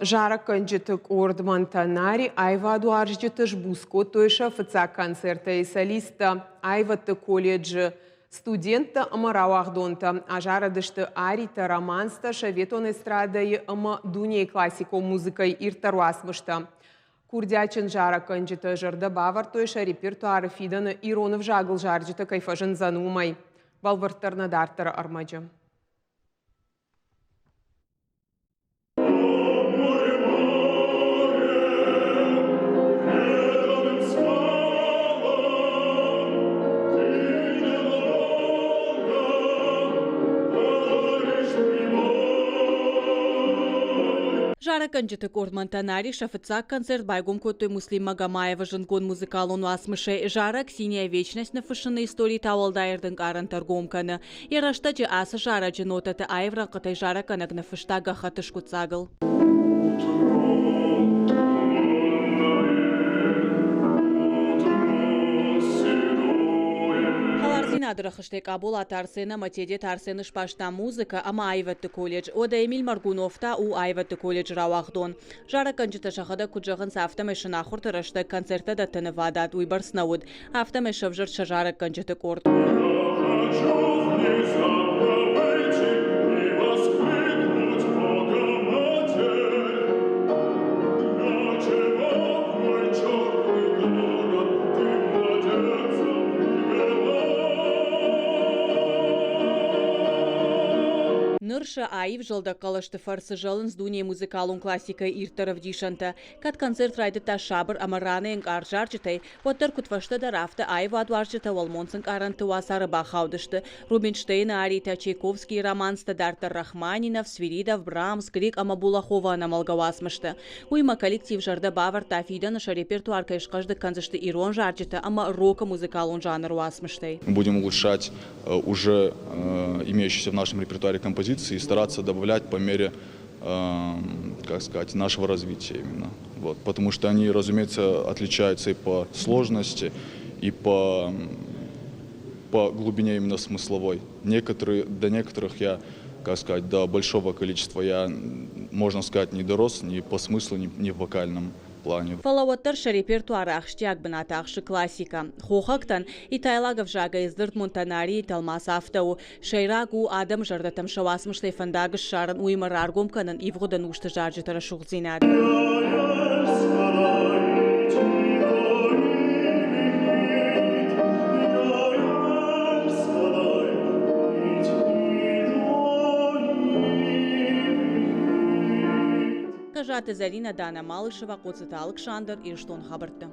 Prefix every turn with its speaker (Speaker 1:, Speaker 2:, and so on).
Speaker 1: Жара конжетык ордмантанари айваду арждетыш буско тойша фыца концерта и солиста айватты колледжі студентта ымарауахдонта ажарадышты арита романста шаветон эстрадайы ыма дуней классико музыкой иртаруасмышта. Курдячын жара конжеты жырды бавар тойша репертуары фиданы Иронов жагыл жаржыты кайфажын занумай. Балвырттарны дартыры армаджы.
Speaker 2: Жара конжеты Кортмантанари шафыцак концерт байгом котой Муслим Магомаева жынгон музыкалон асмыше жара Ксения Вечность на фышыны истории тавалдайырдың арын торгомканы. Яраштачы асы жара жынотаты айвра қытай жара канак на фыштага хатыш куцагыл. Адырахышты Кабул атарсена матеде тарсеныш пашта музыка ама айватты колледж. Ода Эмиль Маргуновта у айватты колледж рауахдон. Жара конжеты шахада куджағын сафтамешын ахуртырышты концерта да тыны вадат уйбарснауд. Автамешев жыртша жара конжеты корт. Нырша айв жылда қалышты фарсы жылын с дуне музыкалун классика иртаров дишанта. Кат концерт райды та шабыр амараны энг аржарчытай, оттар кутвашты да рафты айв адварчыта волмонсынг аранты васары бахаудышты. Рубинштейн, Арита, Чайковский, роман Стадартар Рахманинов, Свиридов, Брамс, Крик Амабулахова намалгавасмышты. Уйма коллектив жарда бавар тафида наша репертуар кайшқажды концерты Ирон жарчыта, ама рока музыкалун жанр уасмыштай.
Speaker 3: Будем улучшать уже имеющиеся в нашем репертуаре композиции и стараться добавлять по мере, как сказать, нашего развития именно. Вот, потому что они, разумеется, отличаются и по сложности, и по глубине именно смысловой. До некоторых я, как сказать, до большого количества я, можно сказать, не дорос ни по смыслу, ни в вокальном плане.
Speaker 2: Фалаваттар репертуары ахштяк бынатақшы классика. Хохактан итайлагов жага издырт Монтанари талмас автау. Шайрагу адам жардатам шавасмыштай фандагыш шарын уймар аргомканын ивғудан ушты жаржытара шуғзинады. Кажаты Зарина Дана Малышева, Коцыта Александр, Ирштон Хабарты.